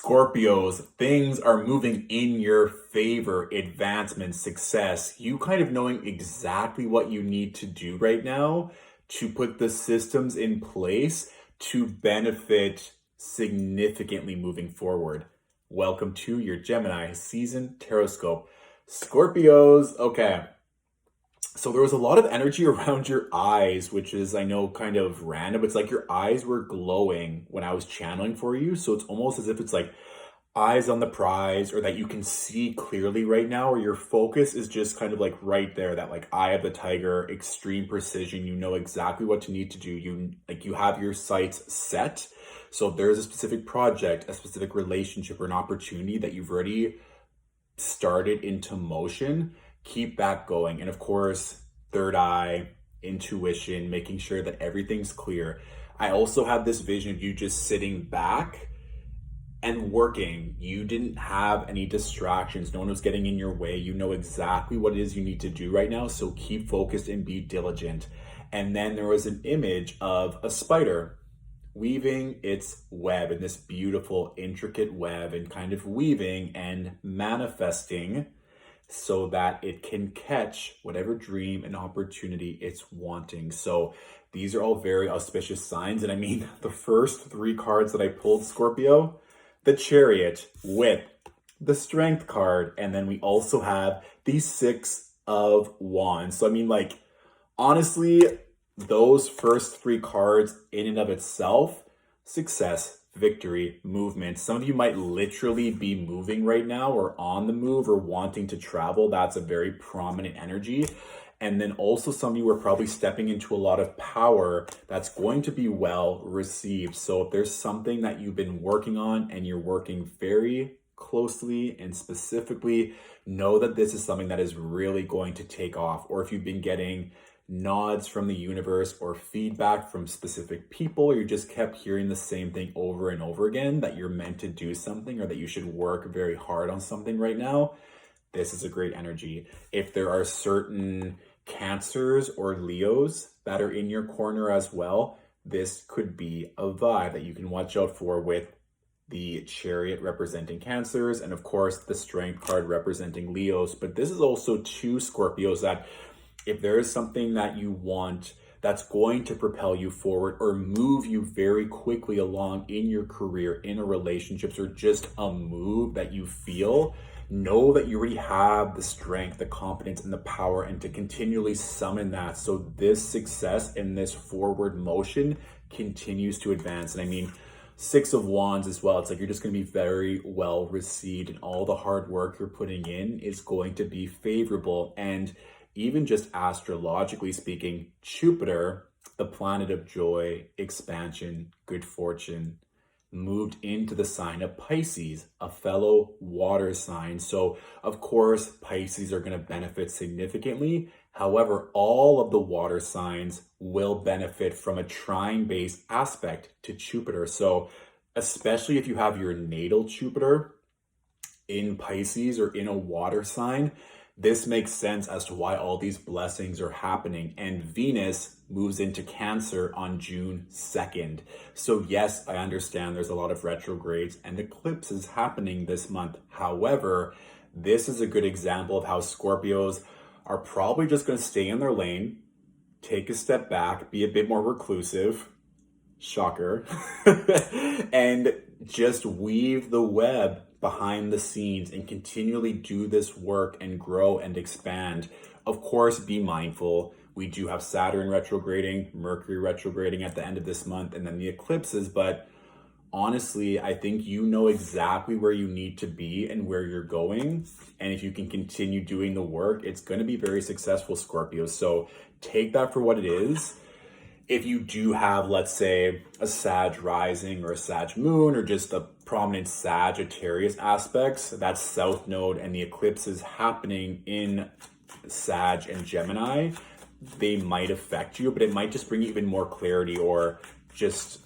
Scorpios, things are moving in your favor, advancement, success. You kind of knowing exactly what you need to do right now to put the systems in place to benefit significantly moving forward. Welcome to your Gemini season Tarotscope. Scorpios, okay. So there was a lot of energy around your eyes, which is, I know, kind of random. It's like your eyes were glowing when I was channeling for you. So it's almost as if it's like eyes on the prize, or that you can see clearly right now, or your focus is just kind of like right there, that like eye of the tiger, extreme precision. You know exactly what you need to do. You have your sights set. So if there's a specific project, a specific relationship, or an opportunity that you've already started into motion, keep that going. And of course, third eye, intuition, making sure that everything's clear. I also have this vision of you just sitting back and working. You didn't have any distractions. No one was getting in your way. You know exactly what it is you need to do right now. So keep focused and be diligent. And then there was an image of a spider weaving its web in this beautiful, intricate web, and kind of weaving and manifesting so that it can catch whatever dream and opportunity it's wanting. So these are all very auspicious signs. And I mean, the first three cards that I pulled, Scorpio, the Chariot with the Strength card, and then we also have the Six of Wands. So I mean, like, honestly, those first three cards in and of itself, success, victory, movement. Some of you might literally be moving right now, or on the move, or wanting to travel. That's a very prominent energy. And then also some of you are probably stepping into a lot of power that's going to be well received. So if there's something that you've been working on and you're working very closely and specifically, know that this is something that is really going to take off. Or if you've been getting nods from the universe or feedback from specific people, or you just kept hearing the same thing over and over again, that you're meant to do something or that you should work very hard on something right now, this is a great energy. If there are certain Cancers or Leos that are in your corner as well, this could be a vibe that you can watch out for, with the Chariot representing Cancers and of course the Strength card representing Leos. But this is also two Scorpios that if there is something that you want that's going to propel you forward or move you very quickly along in your career, in a relationships, or just a move that you feel, know that you already have the strength, the confidence, and the power, and to continually summon that. So this success and this forward motion continues to advance. And I mean, Six of Wands as well. It's like you're just going to be very well received, and all the hard work you're putting in is going to be favorable. And even just astrologically speaking, Jupiter, the planet of joy, expansion, good fortune, moved into the sign of Pisces, a fellow water sign. So of course, Pisces are going to benefit significantly. However, all of the water signs will benefit from a trine-based aspect to Jupiter. So especially if you have your natal Jupiter in Pisces or in a water sign, this makes sense as to why all these blessings are happening. And Venus moves into Cancer on June 2nd. So yes, I understand there's a lot of retrogrades and eclipses happening this month. However, this is a good example of how Scorpios are probably just going to stay in their lane, take a step back, be a bit more reclusive, shocker, and just weave the web behind the scenes and continually do this work and grow and expand. Of course, be mindful. We do have Saturn retrograding, Mercury retrograding at the end of this month, and then the eclipses. But honestly, I think you know exactly where you need to be and where you're going. And if you can continue doing the work, it's going to be very successful, Scorpio. So take that for what it is. If you do have, let's say, a Sag rising or a Sag moon, or just a prominent Sagittarius aspects, that South Node and the eclipse is happening in Sag and Gemini, they might affect you, but it might just bring you even more clarity, or just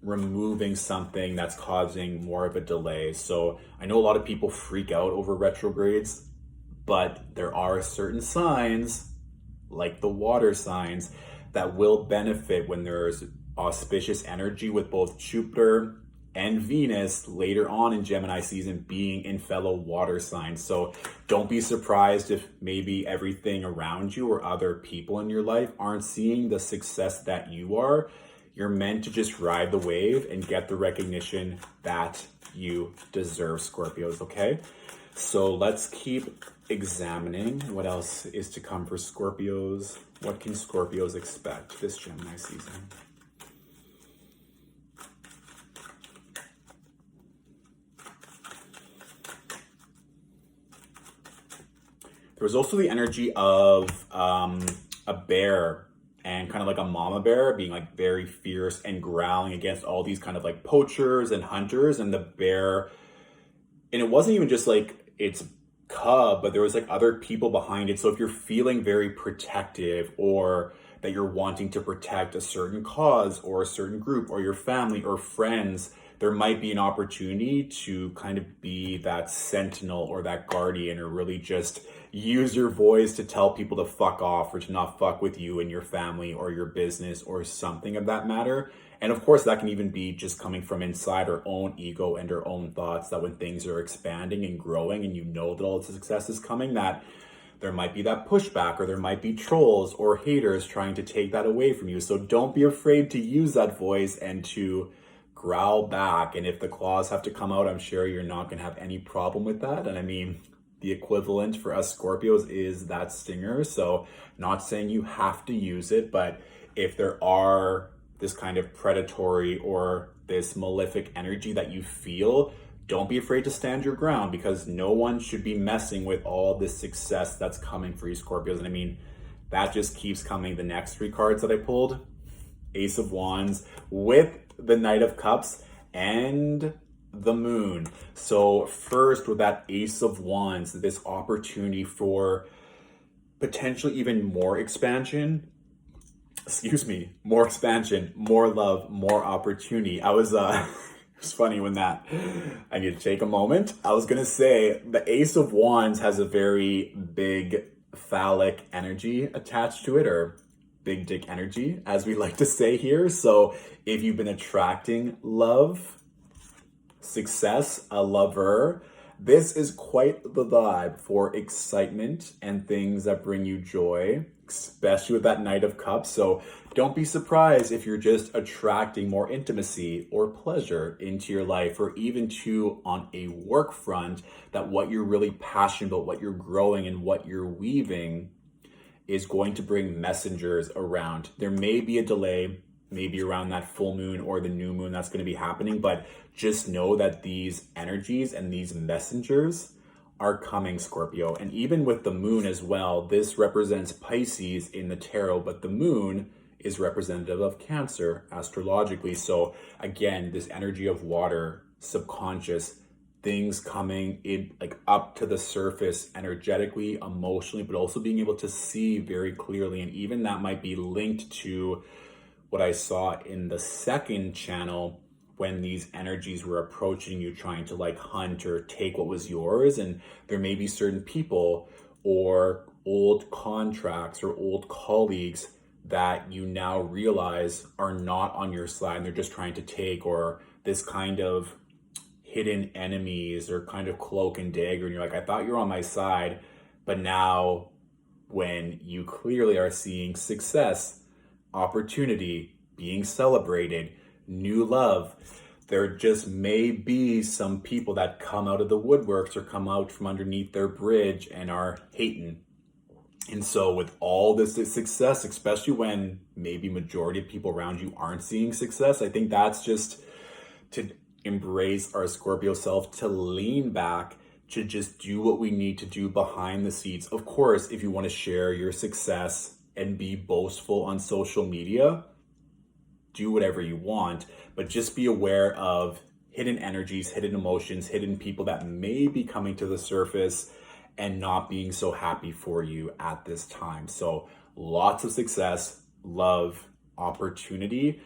removing something that's causing more of a delay. So I know a lot of people freak out over retrogrades, but there are certain signs, like the water signs, that will benefit when there's auspicious energy with both Jupiter and Venus later on in Gemini season being in fellow water signs. So don't be surprised if maybe everything around you or other people in your life aren't seeing the success that you are. You're meant to just ride the wave and get the recognition that you deserve, Scorpios, okay? So let's keep examining what else is to come for Scorpios. What can Scorpios expect this Gemini season? There was also the energy of a bear, and kind of like a mama bear being like very fierce and growling against all these kind of like poachers and hunters, and the bear, and it wasn't even just like its cub, but there was like other people behind it. So if you're feeling very protective, or that you're wanting to protect a certain cause or a certain group or your family or friends, there might be an opportunity to kind of be that sentinel or that guardian, or really just use your voice to tell people to fuck off or to not fuck with you and your family or your business or something of that matter. And of course, that can even be just coming from inside our own ego and our own thoughts, that when things are expanding and growing and you know that all the success is coming, that there might be that pushback, or there might be trolls or haters trying to take that away from you. So don't be afraid to use that voice and to growl back. And if the claws have to come out, I'm sure you're not going to have any problem with that. And I mean, the equivalent for us Scorpios is that stinger. So not saying you have to use it, but if there are this kind of predatory or this malefic energy that you feel, don't be afraid to stand your ground, because no one should be messing with all this success that's coming for you, Scorpios. And I mean, that just keeps coming. The next three cards that I pulled, Ace of Wands with the Knight of Cups and the Moon. So first, with that Ace of Wands, this opportunity for potentially even more expansion, more expansion, more love, more opportunity. I was it's funny when that, I need to take a moment. I was gonna say the Ace of Wands has a very big phallic energy attached to it, or big dick energy, as we like to say here. So if you've been attracting love, success, a lover, this is quite the vibe for excitement and things that bring you joy, especially with that Knight of Cups. So don't be surprised if you're just attracting more intimacy or pleasure into your life, or even to on a work front, that what you're really passionate about, what you're growing and what you're weaving is going to bring messengers around. There may be a delay, maybe around that full moon or the new moon that's going to be happening, but just know that these energies and these messengers are coming, Scorpio. And even with the moon as well, this represents Pisces in the tarot, but the moon is representative of Cancer astrologically. So again, this energy of water, subconscious, things coming in like up to the surface energetically, emotionally, but also being able to see very clearly. And even that might be linked to what I saw in the second channel, when these energies were approaching you, trying to like hunt or take what was yours. And there may be certain people or old contracts or old colleagues that you now realize are not on your side, and they're just trying to take, or this kind of hidden enemies or kind of cloak and dagger. And you're like, I thought you were on my side, but now when you clearly are seeing success, opportunity, being celebrated, new love, there just may be some people that come out of the woodworks or come out from underneath their bridge and are hating. And so with all this success, especially when maybe majority of people around you aren't seeing success, I think that's just to embrace our Scorpio self, to lean back, to just do what we need to do behind the scenes. Of course, if you want to share your success and be boastful on social media, do whatever you want, but just be aware of hidden energies, hidden emotions, hidden people that may be coming to the surface and not being so happy for you at this time. So lots of success, love, opportunity,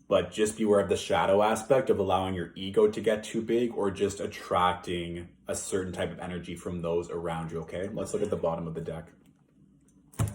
but just be aware of the shadow aspect of allowing your ego to get too big, or just attracting a certain type of energy from those around you, okay? Let's look at the bottom of the deck.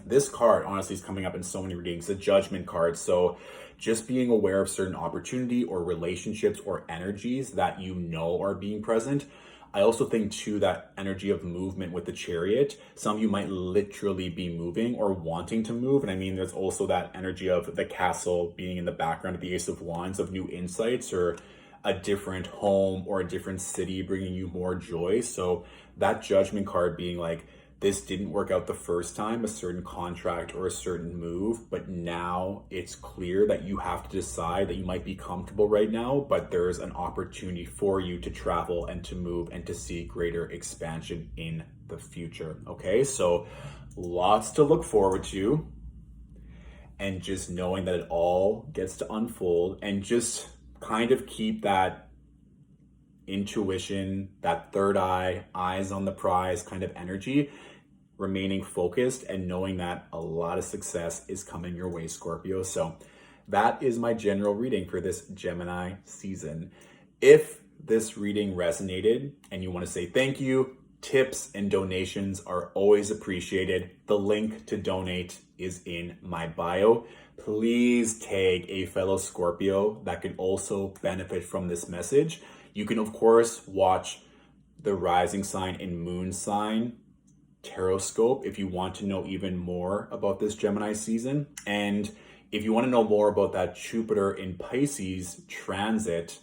This card honestly is coming up in so many readings, the Judgment card. So just being aware of certain opportunity or relationships or energies that you know are being present. I also think too that energy of movement with the Chariot, some of you might literally be moving or wanting to move. And I mean, there's also that energy of the Castle being in the background of the Ace of Wands, of new insights or a different home or a different city bringing you more joy. So that Judgment card being like, this didn't work out the first time, a certain contract or a certain move, but now it's clear that you have to decide that you might be comfortable right now, but there's an opportunity for you to travel and to move and to see greater expansion in the future. Okay, so lots to look forward to, and just knowing that it all gets to unfold, and just kind of keep that intuition, that third eye, eyes on the prize kind of energy, remaining focused and knowing that a lot of success is coming your way, Scorpio. So that is my general reading for this Gemini season. If this reading resonated and you want to say thank you, tips and donations are always appreciated. The link to donate is in my bio. Please tag a fellow Scorpio that could also benefit from this message. You can, of course, watch the rising sign and moon sign Tarotscope if you want to know even more about this Gemini season. And if you want to know more about that Jupiter in Pisces transit,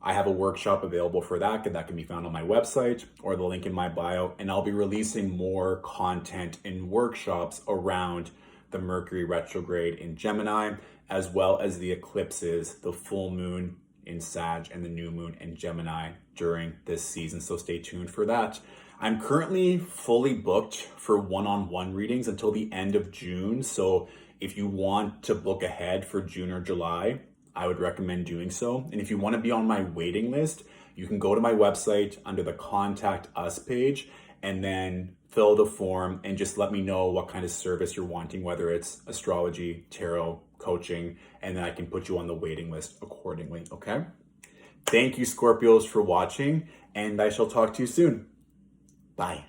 I have a workshop available for that. That can be found on my website or the link in my bio. And I'll be releasing more content and workshops around the Mercury retrograde in Gemini, as well as the eclipses, the full moon in Sag and the new moon in Gemini during this season. So stay tuned for that. I'm currently fully booked for one-on-one readings until the end of June. So if you want to book ahead for June or July, I would recommend doing so. And if you want to be on my waiting list, you can go to my website under the Contact Us page and then fill the form and just let me know what kind of service you're wanting, whether it's astrology, tarot, coaching, and then I can put you on the waiting list accordingly, okay? Thank you, Scorpios, for watching, and I shall talk to you soon. Bye.